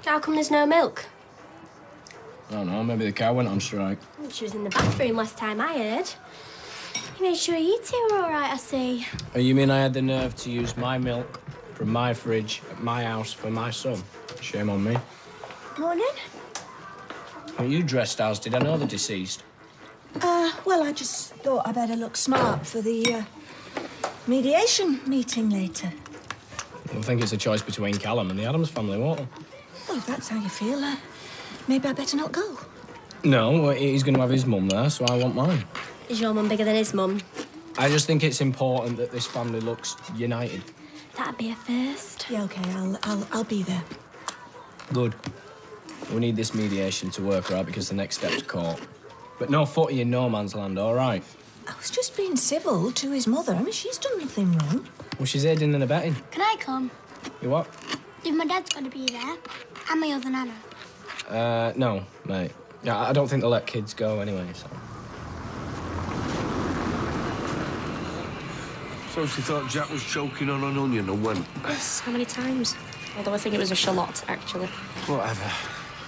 How come there's no milk? I don't know, maybe the cow went on strike. She was in the bathroom last time I heard. You made sure you two were all right, I see. Oh, you mean I had the nerve to use my milk from my fridge at my house for my son? Shame on me. Morning. What are you dressed as? Did I know the deceased? Well, I just thought I better look smart for the, mediation meeting later. I think it's a choice between Callum and the Addams family, won't it? Well, if that's how you feel, maybe I better not go. No, well, he's going to have his mum there, so I want mine. Is your mum bigger than his mum? I just think it's important that this family looks united. That'd be a first. Yeah, OK, I'll be there. Good. We need this mediation to work, right, because the next step's court. But no footy in no man's land, all right? I was just being civil to his mother. I mean, she's done nothing wrong. Well, she's aiding and abetting. Can I come? You what? If my dad's got to be there, and my other nana. No, mate. Yeah, I don't think they'll let kids go anyway, so... So she thought Jack was choking on an onion and went? Yes, how many times? Although I think it was a shallot, actually. Whatever.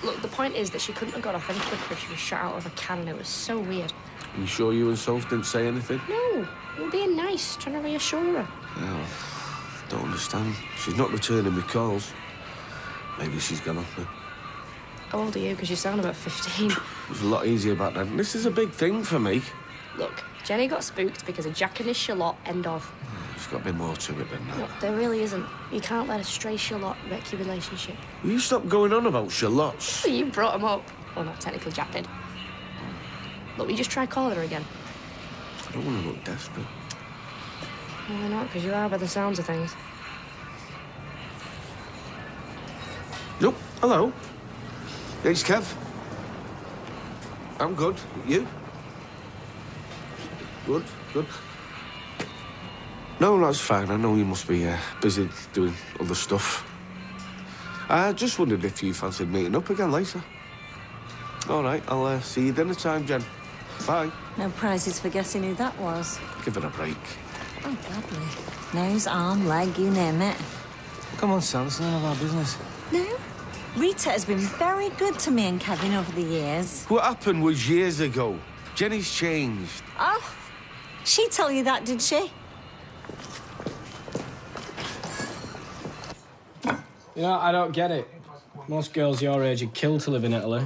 Look, the point is that she couldn't have got off any quicker if she was shot out of a cannon. It was so weird. You sure you and Soph didn't say anything? No, we were being nice, trying to reassure her. No, don't understand. She's not returning my calls. Maybe she's gone off me. How old are you? Because you sound about 15. It was a lot easier back then. This is a big thing for me. Look, Jenny got spooked because of Jack and his shallot, end of. There's got to be more to it than that. Look, there really isn't. You can't let a stray shallot wreck your relationship. Will you stop going on about shallots? You brought him up. Well, not technically, Jack did. Look, we just try calling her again. I don't want to look desperate. Why not? Because you are by the sounds of things. Nope. Hello. It's Kev. I'm good. You? Good, good. No, that's fine. I know you must be busy doing other stuff. I just wondered if you fancied meeting up again later. All right, I'll see you dinner time, Jen. Bye. No prizes for guessing who that was. Give it a break. Oh, gladly. Nose, arm, leg, you name it. Come on, Sal, it's none of our business. No? Rita has been very good to me and Kevin over the years. What happened was years ago. Jenny's changed. Oh, she tell you that, did she? You know, I don't get it. Most girls your age would kill to live in Italy.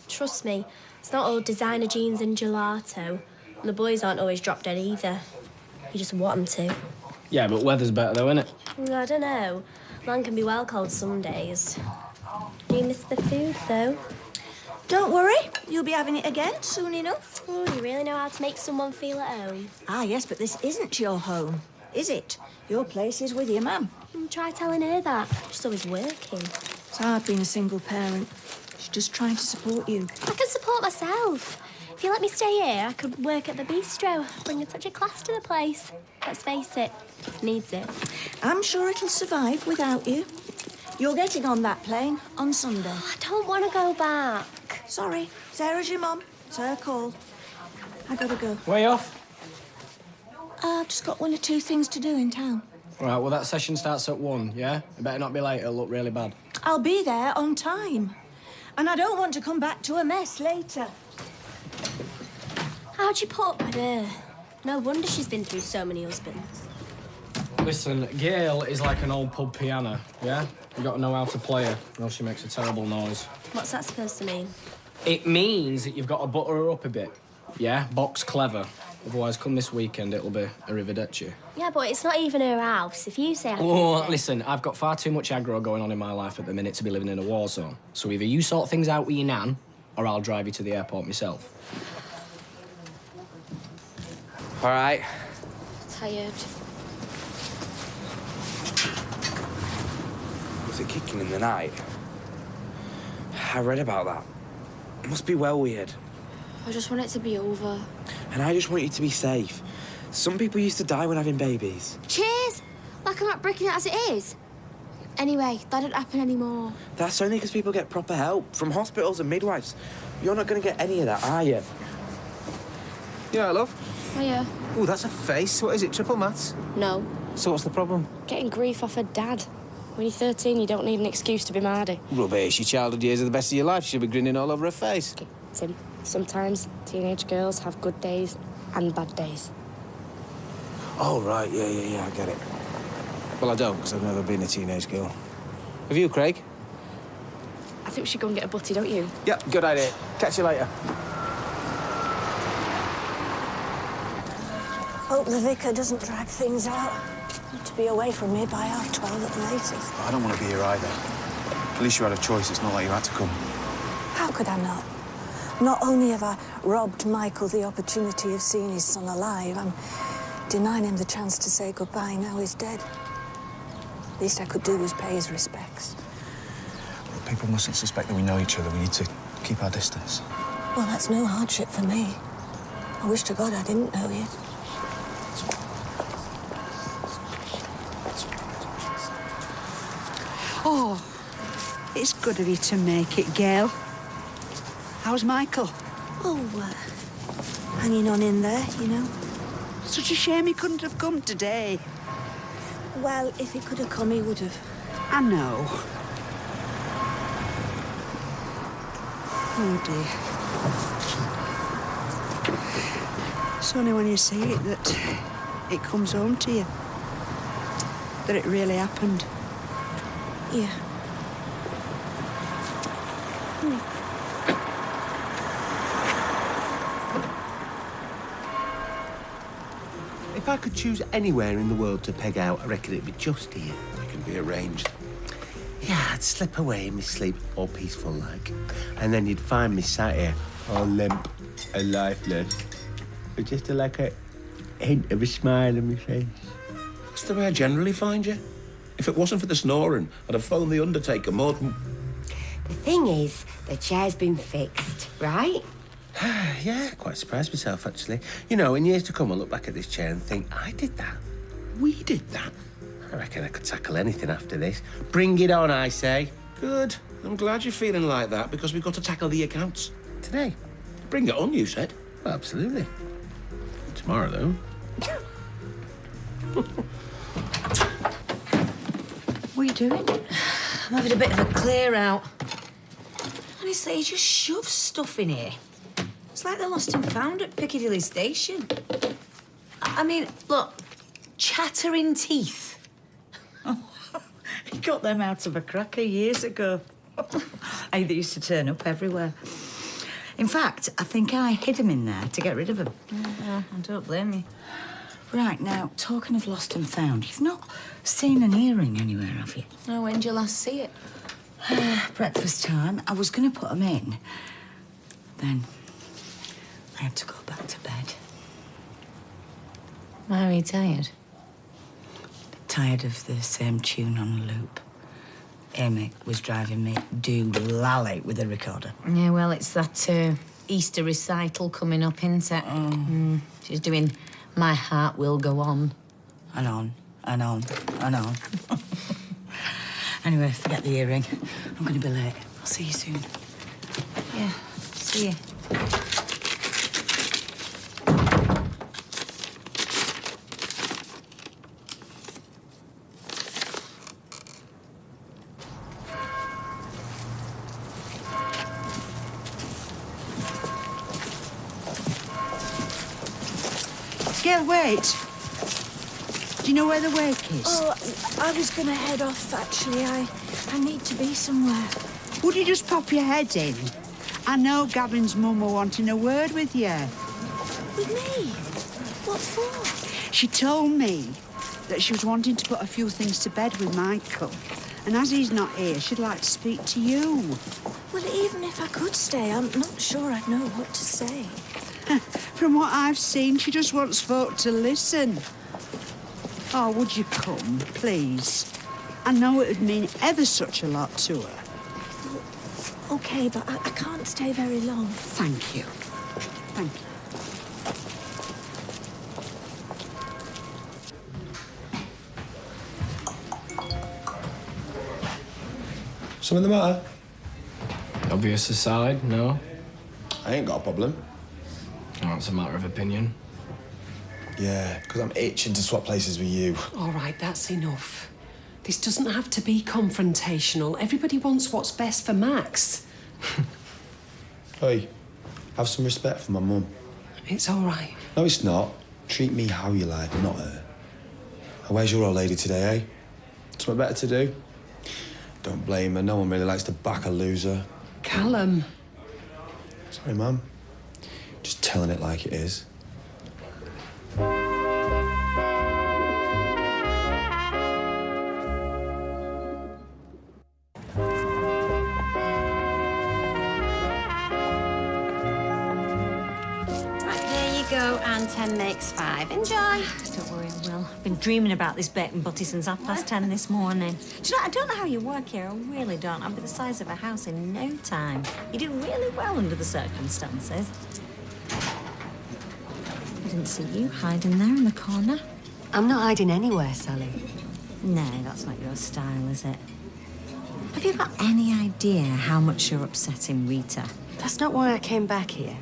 Trust me, it's not all designer jeans and gelato. And the boys aren't always drop dead either. You just want them to. Yeah, but weather's better though, innit? I don't know. Land can be well cold some days. You miss the food, though. Don't worry, you'll be having it again soon enough. Oh, you really know how to make someone feel at home. Ah, yes, but this isn't your home, is it? Your place is with your mum. Try telling her that. She's always working. It's hard being a single parent. She's just trying to support you. I can support myself. If you let me stay here, I could work at the bistro, bring a touch of class to the place. Let's face it, needs it. I'm sure it'll survive without you. You're getting on that plane on Sunday. I don't want to go back. Sorry, Sarah's your mum. It's her call. I gotta go. Way off? I've just got one or two things to do in town. Right, well, that session starts at 1, yeah? It better not be late, it'll look really bad. I'll be there on time. And I don't want to come back to a mess later. How'd you put up with her? No wonder she's been through so many husbands. Listen, Gail is like an old pub piano, yeah? You got to know how to play her, or else she makes a terrible noise. What's that supposed to mean? It means that you've got to butter her up a bit, yeah? Box clever. Otherwise, come this weekend, it'll be arrivederci. Yeah, but it's not even her house. If you say I can Oh, say... listen, I've got far too much aggro going on in my life at the minute to be living in a war zone. So either you sort things out with your nan, or I'll drive you to the airport myself. All right. Tired. Was it kicking in the night? I read about that. It must be well weird. I just want it to be over. And I just want you to be safe. Some people used to die when having babies. Cheers! Like I'm not breaking it as it is. Anyway, that don't happen anymore. That's only because people get proper help from hospitals and midwives. You're not going to get any of that, are you? Yeah, love. Oh, yeah. Oh, that's a face. What is it, triple maths? No. So what's the problem? Getting grief off her dad. When you're 13, you don't need an excuse to be mardy. Rubbish. Your childhood years are the best of your life. She'll be grinning all over her face. Okay, Tim, sometimes teenage girls have good days and bad days. Oh, right. Yeah, I get it. Well, I don't, because I've never been a teenage girl. Have you, Craig? I think we should go and get a butty, don't you? Yep, good idea. Catch you later. Hope the vicar doesn't drag things out. Need to be away from me by 12:30 at the latest. I don't want to be here either. At least you had a choice. It's not like you had to come. How could I not? Not only have I robbed Michael the opportunity of seeing his son alive, I'm denying him the chance to say goodbye now he's dead. Least I could do was pay his respects. People mustn't suspect that we know each other. We need to keep our distance. Well, that's no hardship for me. I wish to God I didn't know you. Oh, it's good of you to make it, Gail. How's Michael? Oh, hanging on in there, you know. Such a shame he couldn't have come today. Well, if he could have come, he would have. I know. Oh, dear. It's only when you see it that it comes home to you. That it really happened. Yeah. If I could choose anywhere in the world to peg out, I reckon it'd be just here. It can be arranged. Yeah, I'd slip away in my sleep, all peaceful like. And then you'd find me sat here, all limp and lifeless. With just like a hint of a smile on my face. That's the way I generally find you. If it wasn't for the snoring, I'd have phoned the undertaker more than... The thing is, the chair's been fixed, right? Yeah, quite surprised myself, actually. You know, in years to come, I'll look back at this chair and think, I did that. We did that. I reckon I could tackle anything after this. Bring it on, I say. Good. I'm glad you're feeling like that, because we've got to tackle the accounts. Today? Bring it on, you said. Well, absolutely. Tomorrow, though. What are you doing? I'm having a bit of a clear out. Honestly, he just shoves stuff in here. It's like the lost and found at Piccadilly Station. I mean, look, chattering teeth. He got them out of a cracker years ago. They used to turn up everywhere. In fact, I think I hid them in there to get rid of them. I don't blame you. Right, now, talking of lost and found, you've not seen an earring anywhere, have you? Oh, when did you last see it? Breakfast time. I was going to put them in. Then I had to go back to bed. Why are you tired? Tired of the same tune on a loop. Amy was driving me do-lally with the recorder. Yeah, well, it's that Easter recital coming up, isn't it? She's doing My Heart Will Go On. And on, and on, and on. Anyway, forget the earring. I'm going to be late. I'll see you soon. Yeah, see you. Gail, wait. Do you know where the wake is? Oh, I was going to head off, actually. I need to be somewhere. Would you just pop your head in? I know Gavin's mum were wanting a word with you. With me? What for? She told me that she was wanting to put a few things to bed with Michael. And as he's not here, she'd like to speak to you. Well, even if I could stay, I'm not sure I'd know what to say. From what I've seen, she just wants folk to listen. Oh, would you come, please? I know it would mean ever such a lot to her. OK, but I can't stay very long. Thank you. Thank you. Something the matter? Obvious aside, no. I ain't got a problem. Oh, it's a matter of opinion. Yeah, because I'm itching to swap places with you. All right, that's enough. This doesn't have to be confrontational. Everybody wants what's best for Max. Hey, have some respect for my mum. It's all right. No, it's not. Treat me how you like, not her. And where's your old lady today, eh? Something better to do? Don't blame her. No one really likes to back a loser. Callum. Sorry, Mum. Just telling it like it is. Go and 10 makes 5. Enjoy. Don't worry, I will. I've been dreaming about this bacon butty since 10:30 this morning. Do you know, I don't know how you work here. I really don't. I'll be the size of a house in no time. You do really well under the circumstances. I didn't see you hiding there in the corner. I'm not hiding anywhere, Sally. No, that's not your style, is it? Have you got any idea how much you're upsetting Rita? That's not why I came back here.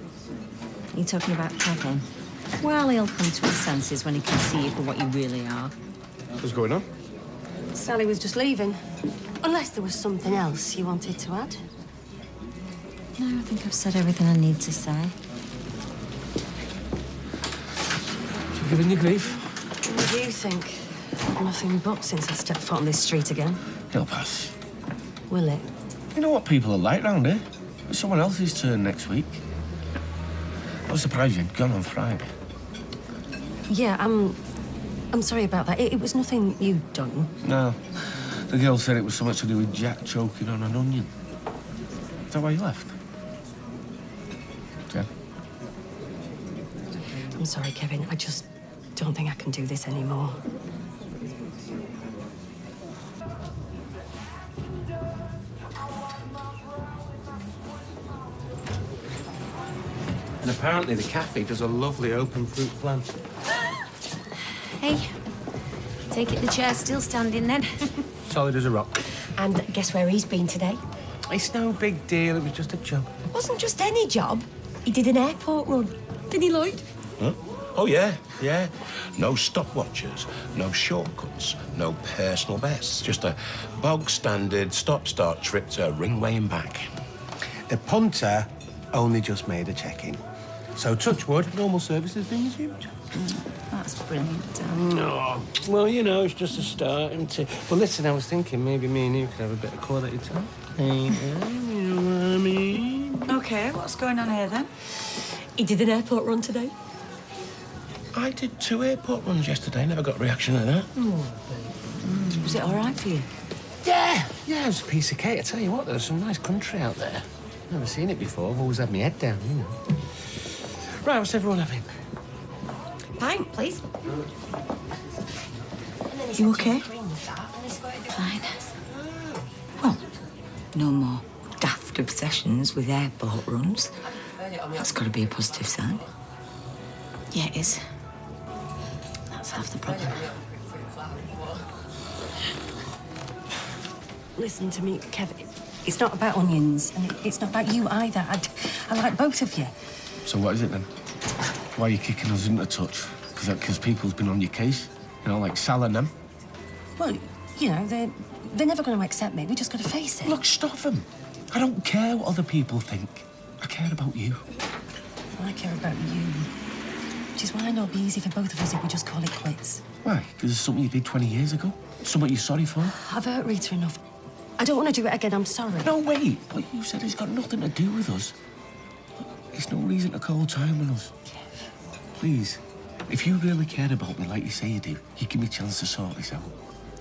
Are you talking about Kevin? Well, he'll come to his senses when he can see you for what you really are. What's going on? Sally was just leaving. Unless there was something else you wanted to add. No, I think I've said everything I need to say. She's giving you grief? What do you think? Nothing but since I stepped foot on this street again. It'll pass. Will it? You know what people are like round here? It's someone else's turn next week. I was surprised you'd gone on Friday. Yeah, I'm sorry about that. It was nothing you'd done. No. The girl said it was something to do with Jack choking on an onion. Is that why you left? Jen? I'm sorry, Kevin. I just don't think I can do this anymore. And apparently the cafe does a lovely open fruit flan. Hey, take it the chair's still standing then. Solid as a rock. And guess where he's been today? It's no big deal, it was just a job. It wasn't just any job. He did an airport run. Did he, Lloyd? Huh? Oh, yeah. No stopwatches, no shortcuts, no personal bests. Just a bog-standard stop-start trip to Ringway and back. The punter only just made a check-in. So, touch wood, normal service has been resumed. That's brilliant. No. Well, you know, it's just a start, isn't it? Well, listen, I was thinking maybe me and you could have a bit of quality time. You know what I mean? OK, what's going on here, then? He did an airport run today. I did 2 airport runs yesterday, never got a reaction like that. Was it all right for you? Yeah, it was a piece of cake. I tell you what, there's some nice country out there. Never seen it before. I've always had my head down, you know. Right, what's everyone having? Pint, please. You OK? Fine. Well, no more daft obsessions with airport runs. That's got to be a positive sign. Yeah, it is. That's half the problem. Listen to me, Kevin. It's not about onions, and it's not about you either. I like both of you. So what is it then? Why are you kicking us into touch? Because people's been on your case? You know, like Sal and them? Well, you know, they're never going to accept me. We just got to face it. Look, stop them. I don't care what other people think. I care about you. I care about you. Which is why I know it'd be easy for both of us if we just call it quits. Why? Because it's something you did 20 years ago? Something you're sorry for? I've hurt Rita enough. I don't want to do it again, I'm sorry. No, wait. What you said has got nothing to do with us. There's no reason to call time on us. Please, if you really cared about me like you say you do, you give me a chance to sort this out.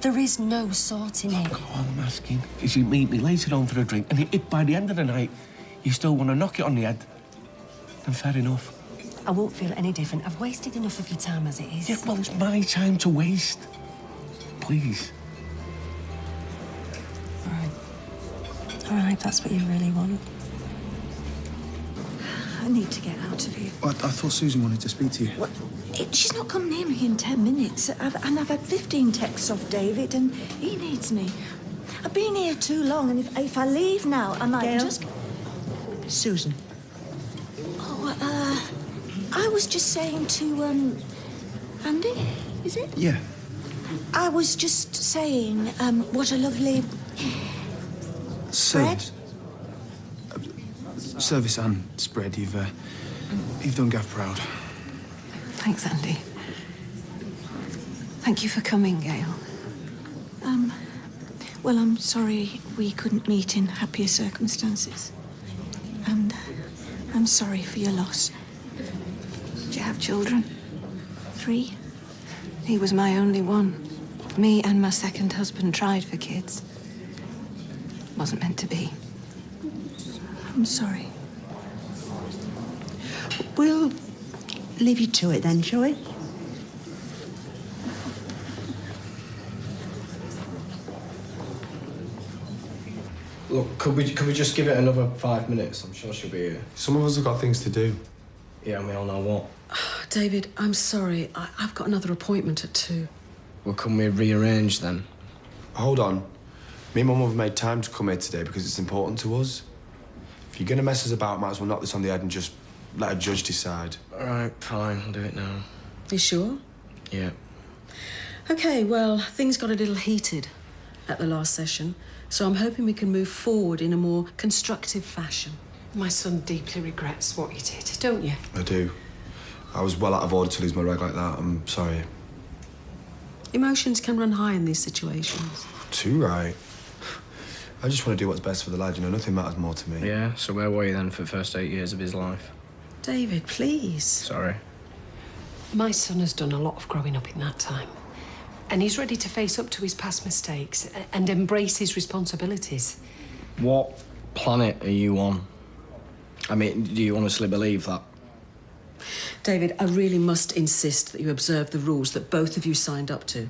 There is no sorting it. All I'm asking is you meet me later on for a drink, and if by the end of the night you still want to knock it on the head, then fair enough. I won't feel any different. I've wasted enough of your time as it is. Yeah, well, it's my time to waste. Please. All right, if that's what you really want. I need to get out of here. I thought Susan wanted to speak to you. What? She's not come near me in 10 minutes. I've had 15 texts off David, and he needs me. I've been here too long, and if I leave now, I might Gail? just... Susan. I was just saying to, Andy, is it? Yeah. I was just saying, what a lovely... Service. Service and spread. You've done Gav proud. Thanks, Andy. Thank you for coming, Gail. Well, I'm sorry we couldn't meet in happier circumstances. And I'm sorry for your loss. Did you have children? 3? He was my only one. Me and my second husband tried for kids. Wasn't meant to be. I'm sorry. We'll leave you to it then, shall we? Look, could we just give it another 5 minutes? I'm sure she'll be here. Some of us have got things to do. Yeah, and we all know what. David, I'm sorry. I've got another appointment at 2. Well, can we rearrange then? Hold on. Me and Mum have made time to come here today because it's important to us. If you're going to mess us about, might as well knock this on the head and just let a judge decide. All right, fine. I'll do it now. You sure? Yeah. OK, well, things got a little heated at the last session, so I'm hoping we can move forward in a more constructive fashion. My son deeply regrets what he did, don't you? I do. I was well out of order to lose my rag like that. I'm sorry. Emotions can run high in these situations. Too right. I just want to do what's best for the lad, you know, nothing matters more to me. Yeah, so where were you then for the first 8 years of his life? David, please. Sorry. My son has done a lot of growing up in that time. And he's ready to face up to his past mistakes and embrace his responsibilities. What planet are you on? I mean, do you honestly believe that? David, I really must insist that you observe the rules that both of you signed up to.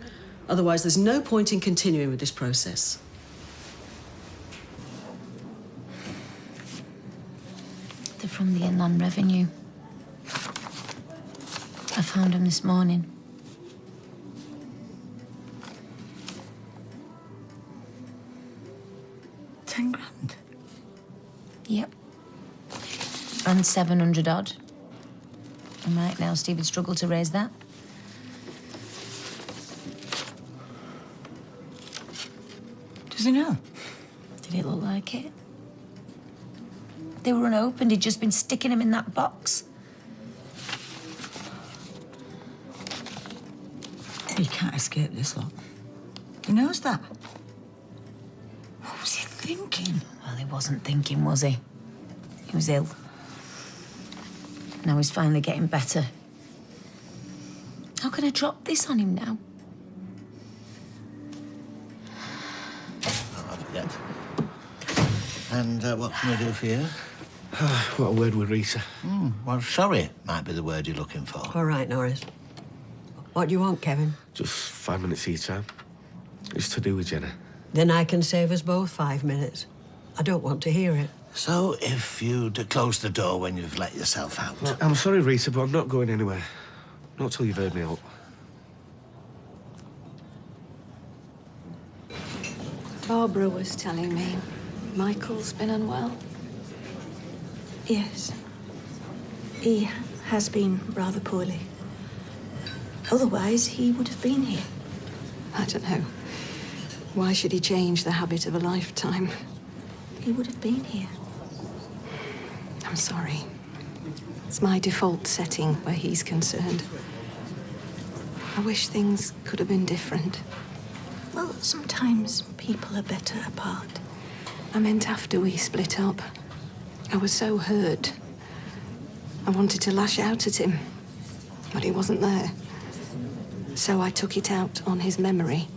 Otherwise, there's no point in continuing with this process. They're from the Inland Revenue. I found them this morning. £10,000? Yep. And 700 odd. And right now, Steve would struggle to raise that. Does he know? Did it look like it? They were unopened. He'd just been sticking them in that box. He can't escape this lot. He knows that. What was he thinking? Well, he wasn't thinking, was he? He was ill. Now he's finally getting better. How can I drop this on him now? Oh, I forget. And what can we do for you? What a word with Rita. Well, sorry might be the word you're looking for. All right, Norris. What do you want, Kevin? Just 5 minutes each time. It's to do with Jenna. Then I can save us both 5 minutes. I don't want to hear it. So, if you'd close the door when you've let yourself out. Well, I'm sorry, Rita, but I'm not going anywhere. Not till you've heard me out. Barbara was telling me Michael's been unwell. Yes. He has been rather poorly. Otherwise, he would have been here. I don't know. Why should he change the habit of a lifetime? He would have been here. I'm sorry. It's my default setting where he's concerned. I wish things could have been different. Well, sometimes people are better apart. I meant after we split up. I was so hurt. I wanted to lash out at him, but he wasn't there. So I took it out on his memory.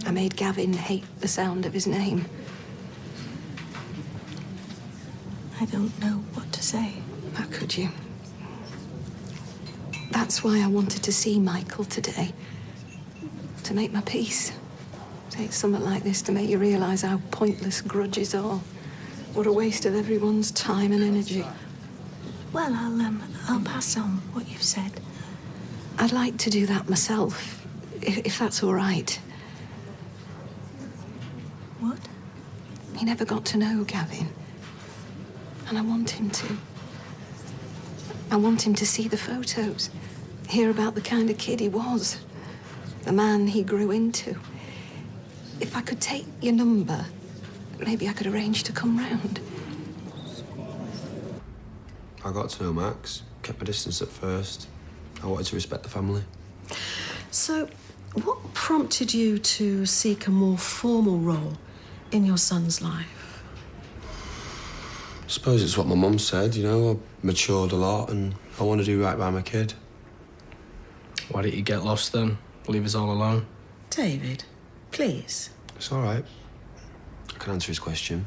I made Gavin hate the sound of his name. I don't know what to say. How could you? That's why I wanted to see Michael today. To make my peace. Take something like this to make you realise how pointless grudges are. What a waste of everyone's time and energy. Well, I'll pass on what you've said. I'd like to do that myself, if that's all right. What? He never got to know Gavin. And I want him to. I want him to see the photos, hear about the kind of kid he was. the man he grew into. If I could take your number, maybe I could arrange to come round. I got to know Max. Kept my distance at first. I wanted to respect the family. So, what prompted you to seek a more formal role in your son's life? I suppose it's what my mum said, you know. I matured a lot and I want to do right by my kid. Why didn't you get lost then? Leave us all alone? David, please. It's all right. I can answer his question.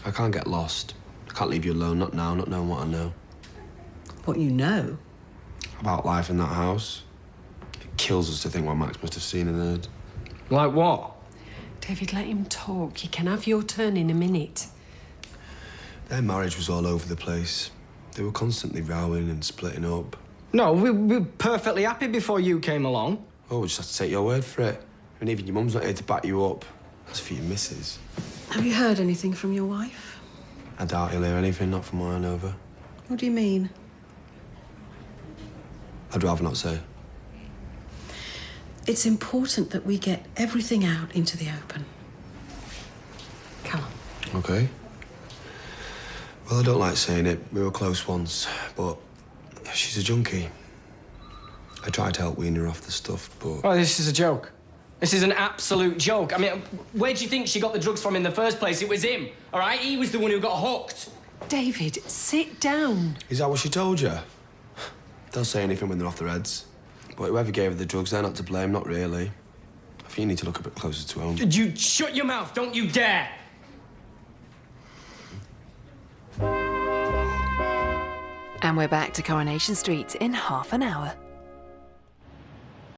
I can't get lost. I can't leave you alone, not now, not knowing what I know. What you know? About life in that house. It kills us to think what Max must have seen and heard. Like what? David, let him talk. You can have your turn in a minute. Their marriage was all over the place. They were constantly rowing and splitting up. No, we were perfectly happy before you came along. Oh, we just have to take your word for it. And even your mum's not here to back you up. That's for your missus. Have you heard anything from your wife? I doubt he'll hear anything, not from mine over. What do you mean? I'd rather not say. It's important that we get everything out into the open. Come on. Okay. Well, I don't like saying it. We were close once, but she's a junkie. I tried to help wean her off the stuff, but... Oh, this is a joke. This is an absolute joke. I mean, where do you think she got the drugs from in the first place? It was him, all right? He was the one who got hooked. David, sit down. Is that what she told you? They'll say anything when they're off their heads. But whoever gave her the drugs, they're not to blame, not really. I think you need to look a bit closer to home. You shut your mouth, don't you dare! And we're back to Coronation Street in half an hour.